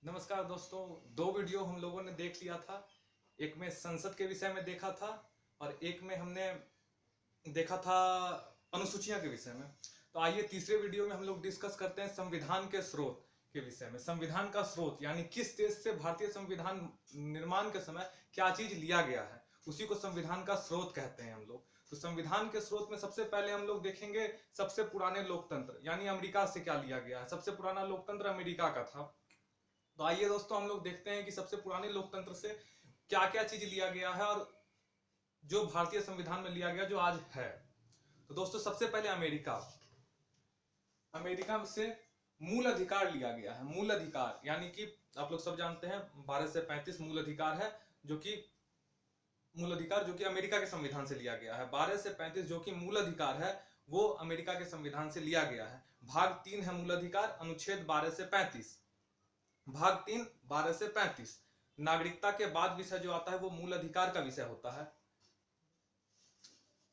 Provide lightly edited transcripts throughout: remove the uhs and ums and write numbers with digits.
नमस्कार दोस्तों। दो वीडियो हम लोगों ने देख लिया था। एक में संसद के विषय में देखा था और एक में हमने देखा था अनुसूचियां के विषय में। तो आइए तीसरे वीडियो में हम लोग डिस्कस करते हैं संविधान के स्रोत के विषय में। संविधान का स्रोत यानी किस देश से भारतीय संविधान निर्माण के समय क्या चीज लिया गया है, उसी को संविधान का स्रोत कहते हैं हम लोग। तो संविधान के स्रोत में सबसे पहले हम लोग देखेंगे सबसे पुराने लोकतंत्र यानी अमेरिका से क्या लिया गया है। सबसे पुराना लोकतंत्र अमेरिका का था। तो आइए दोस्तों हम लोग देखते हैं कि सबसे पुराने लोकतंत्र से क्या क्या चीज लिया गया है और जो भारतीय संविधान में लिया गया जो आज है। तो दोस्तों सबसे पहले अमेरिका से मूल अधिकार लिया गया है। मूल अधिकार यानी कि आप लोग सब जानते हैं 12 से 35 मूल अधिकार है, जो कि अमेरिका के संविधान से लिया गया है। 12 से 35 जो कि मूल अधिकार है वो अमेरिका के संविधान से लिया गया है। भाग 3 है मूल अधिकार, अनुच्छेद 12 से 35। भाग 3 12 से 35। नागरिकता के बाद विषय जो आता है वो मूल अधिकार का विषय होता है।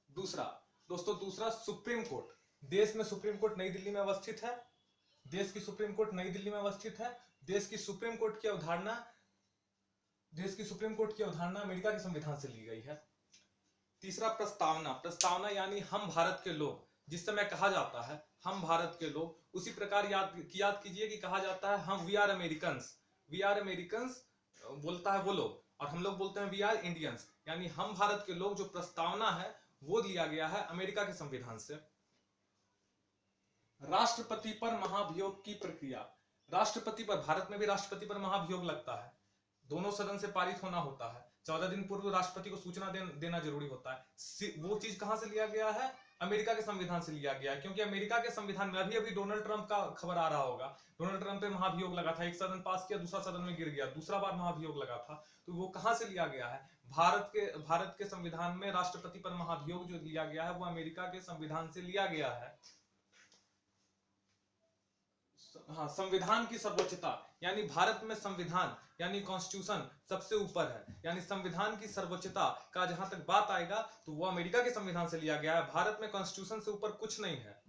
दूसरा सुप्रीम कोर्ट। देश में सुप्रीम कोर्ट नई दिल्ली में अवस्थित है। देश की सुप्रीम कोर्ट नई दिल्ली में अवस्थित है। देश की सुप्रीम कोर्ट की अवधारणा अमेरिका के संविधान से ली गई है। तीसरा प्रस्तावना यानी हम भारत के लोग। जिस समय कहा जाता है हम भारत के लोग, उसी प्रकार याद कीजिए कि कहा जाता है हम वी आर अमेरिकन्स बोलता है वो लोग, और हम लोग बोलते हैं वी आर इंडियंस। यानी हम भारत के लोग जो प्रस्तावना है वो लिया गया है अमेरिका के संविधान से। राष्ट्रपति पर महाभियोग की प्रक्रिया। राष्ट्रपति पर, भारत में भी राष्ट्रपति पर महाभियोग लगता है। दोनों सदन से पारित होना होता है। 14 दिन पूर्व राष्ट्रपति को सूचना देना जरूरी होता है। वो चीज कहां से लिया गया है? अमेरिका के संविधान से लिया गया है। क्योंकि अमेरिका के संविधान में अभी डोनाल्ड ट्रंप का खबर आ रहा होगा। डोनाल्ड ट्रंप पे महाभियोग लगा था। एक सदन पास किया, दूसरा सदन में गिर गया, दूसरा बार महाभियोग लगा था। तो वो कहां से लिया गया है? भारत के संविधान में राष्ट्रपति पर महाभियोग जो लिया गया है वो अमेरिका के संविधान से लिया गया है। हाँ, संविधान की सर्वोच्चता यानी भारत में संविधान यानी कॉन्स्टिट्यूशन सबसे ऊपर है। यानी संविधान की सर्वोच्चता का जहां तक बात आएगा तो वो अमेरिका के संविधान से लिया गया है। भारत में कॉन्स्टिट्यूशन से ऊपर कुछ नहीं है।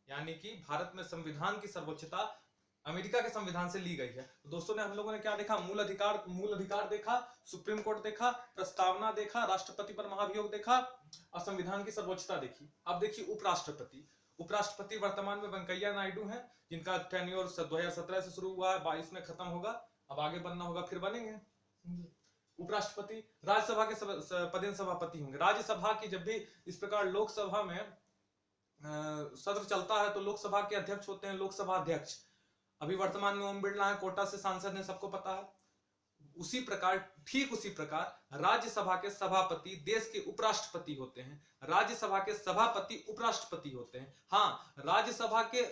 यानी कि भारत में संविधान की सर्वोच्चता अमेरिका के संविधान से ली गई है। तो दोस्तों ने हम लोगों ने क्या देखा? मूल अधिकार देखा, सुप्रीम कोर्ट देखा, प्रस्तावना देखा, राष्ट्रपति पर महाभियोग देखा और संविधान की सर्वोच्चता देखी। अब देखिए उपराष्ट्रपति वर्तमान में वेंकैया नायडू हैं, जिनका टेन्योर 2017 से शुरू हुआ है, 22 में खत्म होगा। अब आगे बनना होगा, फिर बनेंगे। उपराष्ट्रपति राज्यसभा के पदेन सभापति होंगे। राज्यसभा की जब भी इस प्रकार लोकसभा में सत्र चलता है तो लोकसभा के अध्यक्ष होते हैं लोकसभा अध्यक्ष। अभी वर्तमान में ओम बिरला है, कोटा से सांसद है, सबको पता है। ठीक उसी प्रकार राज्यसभा के सभापति देश के उपराष्ट्रपति होते हैं। राज्यसभा के सभापति उपराष्ट्रपति होते हैं। हाँ, राज्यसभा के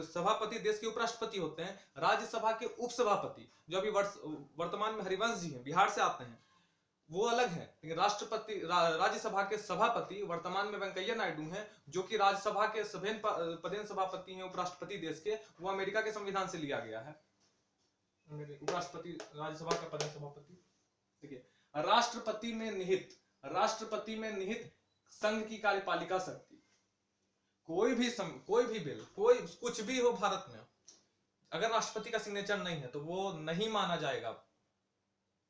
सभापति देश के उपराष्ट्रपति होते हैं। राज्यसभा के उपसभापति जो अभी वर्तमान में हरिवंश जी हैं, बिहार से आते हैं, वो अलग है। लेकिन राज्यसभा के सभापति वर्तमान में वेंकैया नायडू हैं, जो कि राज्यसभा के पदेन सभापति हैं उपराष्ट्रपति देश के। वो अमेरिका के संविधान से लिया गया है। उपराष्ट्रपति राज्यसभा का पदेन सभापति। देखिए, राष्ट्रपति में निहित संघ की कार्यपालिका शक्ति। कोई भी बिल, कोई कुछ भी हो भारत में, अगर राष्ट्रपति का सिग्नेचर नहीं है तो वो नहीं माना जाएगा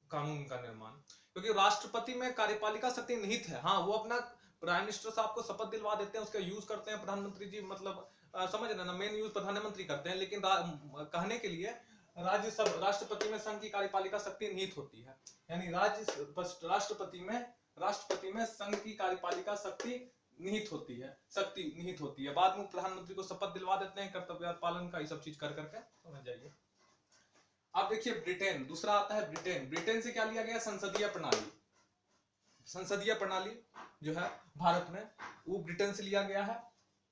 कानून का निर्माण, क्योंकि राष्ट्रपति में कार्यपालिका शक्ति निहित है। हाँ, वो अपना प्राइम मिनिस्टर साहब को शपथ दिलवा देते हैं, उसका यूज करते हैं प्रधानमंत्री जी, मतलब समझ रहे ना, मेन यूज प्रधानमंत्री करते हैं। लेकिन कहने के लिए राष्ट्रपति में संघ की कार्यपालिका शक्ति निहित होती है। यानी राष्ट्रपति में संघ की कार्यपालिका शक्ति निहित होती है। बाद में प्रधानमंत्री को शपथ दिलवा देते हैं कर्तव्य पालन का, ये सब चीज कर करके, समझ जाइए। अब देखिए ब्रिटेन, दूसरा आता है ब्रिटेन से क्या लिया गया? संसदीय प्रणाली जो है भारत में, वो ब्रिटेन से लिया गया है।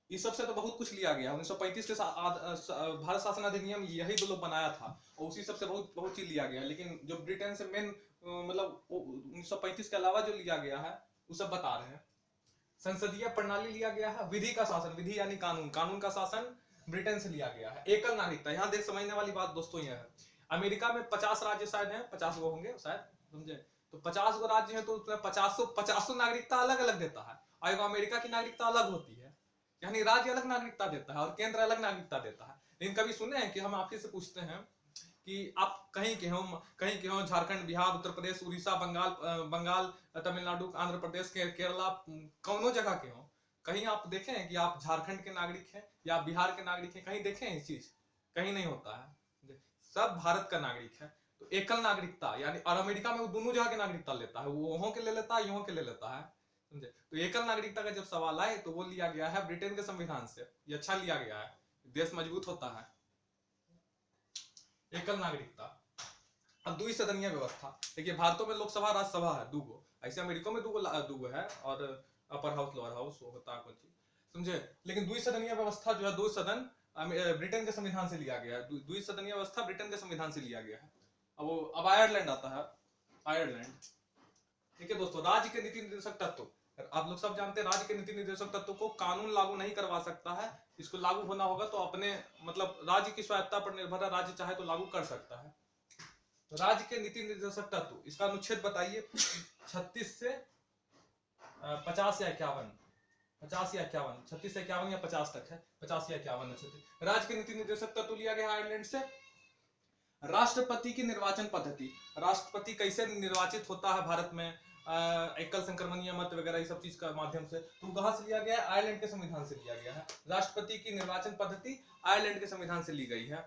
इस सबसे तो बहुत कुछ लिया गया। 1935 के भारत शासन अधिनियम यही तो लोग बनाया था, और उसी सबसे बहुत चीज लिया गया। लेकिन जो ब्रिटेन से मेन मतलब 1935 के अलावा जो लिया गया है वो सब बता रहे हैं। संसदीय प्रणाली लिया गया है। विधि का शासन, विधि यानी कानून का शासन ब्रिटेन से लिया गया है। एकल नागरिकता, यहाँ देख समझने वाली बात दोस्तों यह है, अमेरिका में 50 राज्य शायद हैं, 50 गो होंगे शायद, समझे? तो 50 गो राज्य हैं तो उसमें 50 नागरिकता अलग अलग देता है, और अमेरिका की नागरिकता अलग होती है। यानी राज्य अलग नागरिकता देता है और केंद्र अलग नागरिकता देता है। लेकिन कभी सुने हैं कि हम आपसे पूछते हैं कि आप कहीं के हो झारखंड, बिहार, उत्तर प्रदेश, उड़ीसा, बंगाल, तमिलनाडु, आंध्र प्रदेश, केरला, कौनों जगह के हो, कहीं आप देखें हैं कि आप झारखंड के नागरिक हैं या बिहार के नागरिक हैं? कहीं देखें ये चीज? कहीं नहीं होता है। सब भारत का नागरिक है। तो एकल नागरिकता यानी, और अमेरिका में वो दोनों जगह की नागरिकता लेता है, वो वहां के ले लेता है, यहाँ के ले लेता है, समझे? तो एकल नागरिकता का जब सवाल आए तो वो लिया गया है ब्रिटेन के संविधान से। ये अच्छा लिया गया है, देश मजबूत होता है। एकल नागरिकता। अब द्विसदनीय व्यवस्था, देखिए भारतों में लोकसभा राज्यसभा है दूगो, ऐसे अमेरिका में दूगो है, और अपर हाउस लोअर हाउस वो होता है कुछ, समझे? लेकिन द्विसदनीय व्यवस्था जो है, दो सदन, ब्रिटेन के संविधान से लिया गया है। द्विसदनीय व्यवस्था ब्रिटेन के संविधान से लिया गया है। अब आयरलैंड आता है। आयरलैंड, ठीक है दोस्तों, राज्य के नीति निर्देशक तत्व, आप लोग सब जानते हैं राज्य के नीति निर्देशक तत्व को कानून लागू नहीं करवा सकता है। इसको लागू होना होगा तो अपने मतलब राज्य की स्वायत्ता पर निर्भर है, राज्य चाहे तो लागू कर सकता है। राज्य के नीति निर्देशक तत्व, इसका अनुच्छेद बताइए। 36 से 50 या 51, 50 या 51, 36 से 51 या 50 तक है, 50 या 51 है। राज्य के नीति निर्देशक तत्व लिया गया आयरलैंड से। राष्ट्रपति की निर्वाचन पद्धति, राष्ट्रपति कैसे निर्वाचित होता है भारत में, एकल संक्रमणीय मत वगैरह ये सब चीज का माध्यम से, तो कहां से लिया गया है? आयरलैंड के संविधान से लिया गया है। राष्ट्रपति की निर्वाचन पद्धति आयरलैंड के संविधान से ली गई है।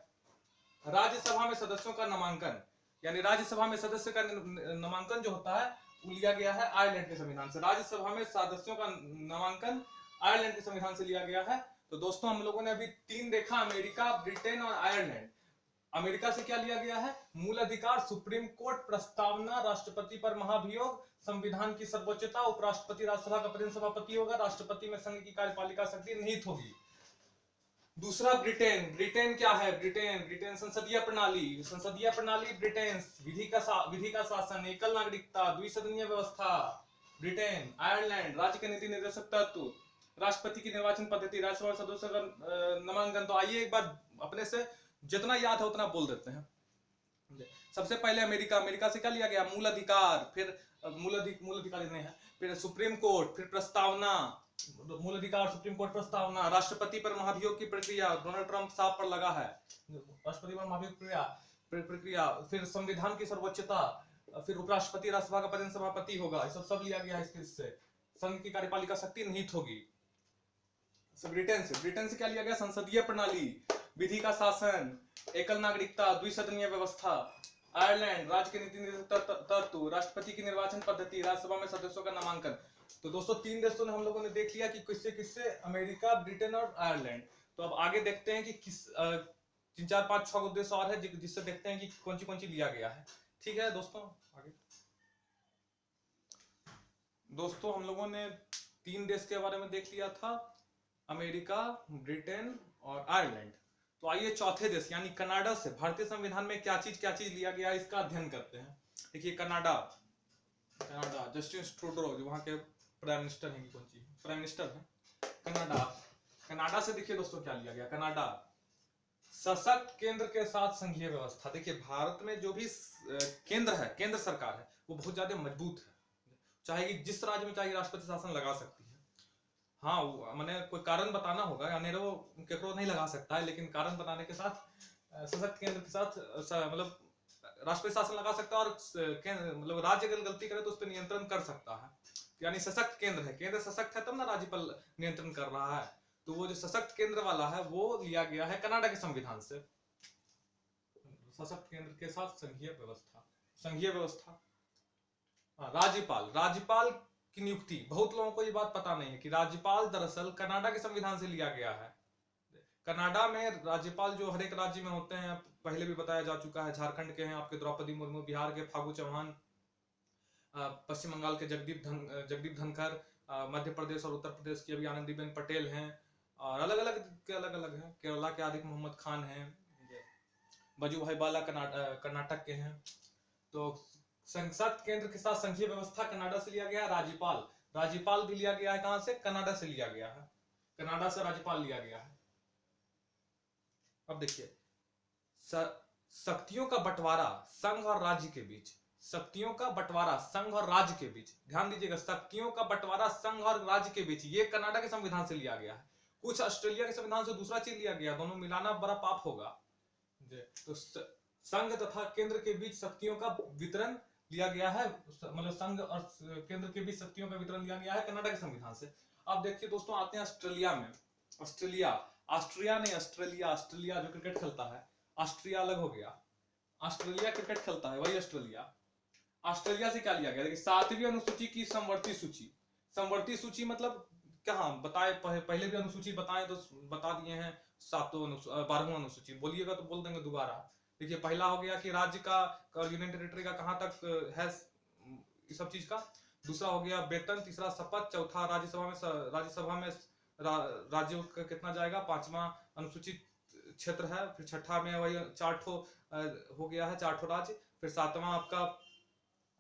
राज्यसभा में सदस्यों का नामांकन, यानी राज्यसभा में सदस्य का नामांकन जो होता है वो लिया गया है आयरलैंड के संविधान से। राज्यसभा में सदस्यों का नामांकन आयरलैंड के संविधान से लिया गया है। तो दोस्तों हम लोगों ने अभी 3 देखा, अमेरिका, ब्रिटेन और आयरलैंड। अमेरिका से क्या लिया गया है? मूल अधिकार, सुप्रीम कोर्ट, प्रस्तावना, राष्ट्रपति पर महाभियोग, संविधान की सर्वोच्चता, उपराष्ट्रपति राज्यसभा का प्रतिनिधि सभापति होगा, राष्ट्रपति में संघ की कार्यपालिका शक्ति निहित होगी। दूसरा ब्रिटेन, ब्रिटेन क्या है? ब्रिटेन संसदीय प्रणाली, संसदीय प्रणाली ब्रिटेन, विधि का शासन, एकल नागरिकता, द्विसदनीय व्यवस्था ब्रिटेन। आयरलैंड, राज्य के नीति निर्देशक तत्व, राष्ट्रपति की निर्वाचन पद्धति, राज्यसभा सदस्यों का नामांकन। तो आइए एक बार अपने से जितना याद है उतना बोल देते हैं। सबसे पहले अमेरिका, अमेरिका से क्या लिया गया? मूल अधिकार, फिर मूल अधिकार नहीं है, फिर सुप्रीम कोर्ट, फिर प्रस्तावना, मूल अधिकार, सुप्रीम कोर्ट, प्रस्तावना, राष्ट्रपति पर महाभियोग की प्रक्रिया, डोनाल्ड ट्रंप साहब पर लगा है, राष्ट्रपति पर महाभियोग प्रक्रिया, फिर संविधान की सर्वोच्चता, फिर उपराष्ट्रपति राज्यसभा का प्रतिनिधि सभापति होगा, सब लिया गया है इससे। संघ की कार्यपालिका शक्ति निहित होगी। ब्रिटेन से क्या लिया गया? संसदीय प्रणाली, विधि का शासन, एकल नागरिकता, द्विसदनीय व्यवस्था। आयरलैंड, राज्य के नीति निर्देशक तत्व, राष्ट्रपति की निर्वाचन पद्धति, राज्यसभा में सदस्यों का नामांकन। तो दोस्तों 3 देशों ने हम लोगों ने देख लिया कि किससे किससे, अमेरिका, ब्रिटेन और आयरलैंड। तो अब आगे देखते हैं कि किस 3, 4, 5, 6 देश और है जिससे देखते हैं कि कौन सी लिया गया है। ठीक है दोस्तों, आगे दोस्तों हम लोगों ने 3 देश के बारे में देख लिया था, अमेरिका, ब्रिटेन और आयरलैंड। तो आइए चौथे देश यानी कनाडा से भारतीय संविधान में क्या चीज लिया गया है इसका अध्ययन करते हैं। देखिए कनाडा, जस्टिन ट्रूडो जो वहां के प्राइम मिनिस्टर हैं, कौन सी प्राइम मिनिस्टर है कनाडा से देखिए दोस्तों क्या लिया गया। कनाडा, सशक्त केंद्र के साथ संघीय व्यवस्था। देखिए भारत में जो भी केंद्र सरकार है वो बहुत ज्यादा मजबूत है, चाहे जिस राज्य में चाहे राष्ट्रपति शासन लगा सकती है। हाँ मैंने कोई कारण बताना होगा, यानी वो केकरो नहीं लगा सकता है, लेकिन कारण बताने के साथ सशक्त केंद्र के साथ मतलब राष्ट्रपति शासन लगा सकता है, और मतलब राज्य अगर गलती करे तो उस पर नियंत्रण कर सकता है। यानी सशक्त केंद्र है, केंद्र सशक्त है तब ना राज्य पर नियंत्रण कर रहा है। तो वो जो सशक्त केंद्र वाला है वो लिया गया है कनाडा के संविधान से। सशक्त केंद्र के साथ संघीय व्यवस्था। राज्यपाल की नियुक्ति, बहुत लोगों को ये बात पता नहीं है कि राज्यपाल दरअसल कनाडा के संविधान से लिया गया है। कनाडा में राज्यपाल जो हर एक राज्य में होते हैं, पहले भी बताया जा चुका है, झारखंड के हैं आपके द्रौपदी मुर्मू, बिहार के फागू चौहान, पश्चिम बंगाल के जगदीप धनखड़, मध्य प्रदेश और उत्तर प्रदेश की अभी आनंदीबेन पटेल हैं, और अलग अलग हैं। केरला के आरिफ मोहम्मद खान हैं, वजूभाई वाला कर्नाटक के हैं। तो संसद केंद्र के साथ संघीय व्यवस्था कनाडा से लिया गया। राज्यपाल भी लिया गया है, कहां से? कनाडा से लिया गया है, कनाडा से राज्यपाल लिया गया है। अब देखिए शक्तियों का बंटवारा संघ और राज्य के बीच, शक्तियों का बंटवारा संघ और राज्य के बीच, ध्यान दीजिएगा, शक्तियों का बंटवारा संघ और राज्य के बीच, ये कनाडा के संविधान से लिया गया है। कुछ ऑस्ट्रेलिया के संविधान से दूसरा चीज लिया गया, दोनों मिलाना बड़ा पाप होगा। तो संघ तथा केंद्र के बीच शक्तियों का वितरण लिया गया है, मतलब संघ और केंद्र के बीच शक्तियों का वितरण लिया गया है कनाडा के संविधान से। अब देखिए दोस्तों, आते हैं ऑस्ट्रेलिया में। ऑस्ट्रेलिया, ऑस्ट्रिया नहीं ऑस्ट्रेलिया, ऑस्ट्रेलिया जो क्रिकेट खेलता है, ऑस्ट्रिया अलग हो गया, ऑस्ट्रेलिया क्रिकेट खेलता है वही ऑस्ट्रेलिया। ऑस्ट्रेलिया से क्या लिया गया? देखिए 7वीं अनुसूची की समवर्ती सूची। समवर्ती सूची मतलब कहाँ बताए, पहले भी अनुसूची बताए तो बता दिए हैं, 12वीं अनुसूची बोलिएगा तो बोल देंगे दोबारा। देखिए पहला हो गया कि राज्य का और यूनियन टेरिटरी का कहाँ तक है इस सब चीज का। दूसरा हो गया वेतन, तीसरा शपथ, चौथा राज्यसभा में राज्यों का कितना जाएगा, 5वां अनुसूचित क्षेत्र है, फिर छठा में वही 4 ठो हो गया है, 4 ठो राज्य, फिर 7वां आपका,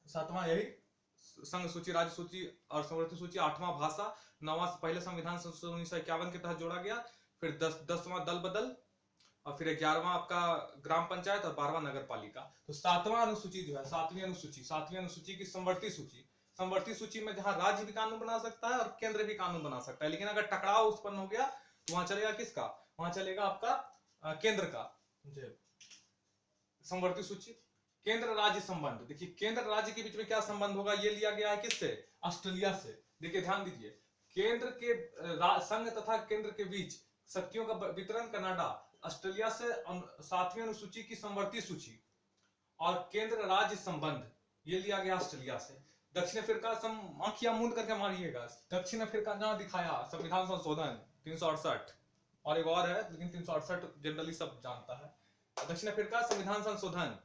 7वां यही संघ सूची, राज्य सूची और समवर्ती सूची, 8वां भाषा, 9वां पहले संविधान संशोधन 1951 के तहत जोड़ा गया, फिर 10वां दल बदल, और फिर 11वां आपका ग्राम पंचायत और 12वां नगर पालिका। तो 7वां अनुसूची जो है, 7वीं अनुसूची की समवर्ती सूची, समवर्ती सूची में जहां राज्य भी कानून बना सकता है और केंद्र भी कानून बना सकता है, लेकिन अगर टकराव उत्पन्न हो गया तो वहां चलेगा किसका, वहां चलेगा आपका केंद्र का। समवर्ती सूची, केंद्र राज्य संबंध। देखिए केंद्र राज्य के बीच में क्या संबंध होगा, ये लिया गया है किससे, ऑस्ट्रेलिया से। देखिए ध्यान दीजिए, केंद्र के संघ तथा केंद्र के बीच शक्तियों का वितरण कनाडा, ऑस्ट्रेलिया से 7वीं अनुसूची की समवर्ती सूची, और केंद्र राज्य संबंध ये लिया गया ऑस्ट्रेलिया से। दक्षिण अफ्रीका, आंखियां मूंद करके मारिएगा, दक्षिण अफ्रीका जहां दिखाया संविधान संशोधन 368, और एक और है लेकिन 368 जनरली सब जानता है। दक्षिण अफ्रीका संविधान संशोधन।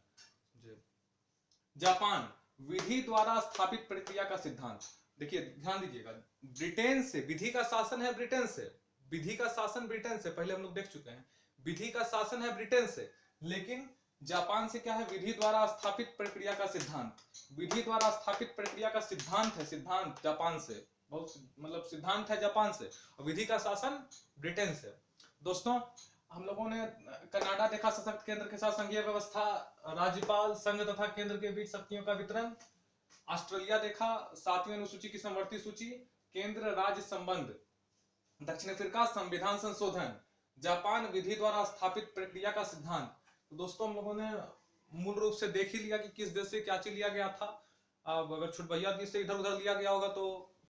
जापान, विधि द्वारा स्थापित प्रक्रिया का सिद्धांत। देखिए ध्यान दीजिएगा, ब्रिटेन से विधि का शासन है, ब्रिटेन से विधि का शासन, ब्रिटेन से पहले हम लोग देख चुके हैं, विधि का शासन है ब्रिटेन से, लेकिन जापान से क्या है, विधि द्वारा स्थापित प्रक्रिया का सिद्धांत। विधि द्वारा स्थापित प्रक्रिया का सिद्धांत है, सिद्धांत जापान से, बहुत मतलब सिद्धांत है जापान से, और विधि का शासन ब्रिटेन से। दोस्तों हम लोगों ने कनाडा देखा, सशक्त केंद्र के साथ संघीय व्यवस्था, राज्यपाल, संघ तथा केंद्र के बीच शक्तियों का वितरण। ऑस्ट्रेलिया देखा, 7वीं अनुसूची की समवर्ती सूची, केंद्र राज्य संबंध। दक्षिण अफ्रीका संविधान संशोधन। जापान विधि द्वारा स्थापित प्रक्रिया का सिद्धांत। तो दोस्तों हम लोगों ने मूल रूप से देख ही लिया कि किस देश से क्या चीज लिया गया था। अब अगर छुट भैया देश से इधर उधर लिया गया होगा तो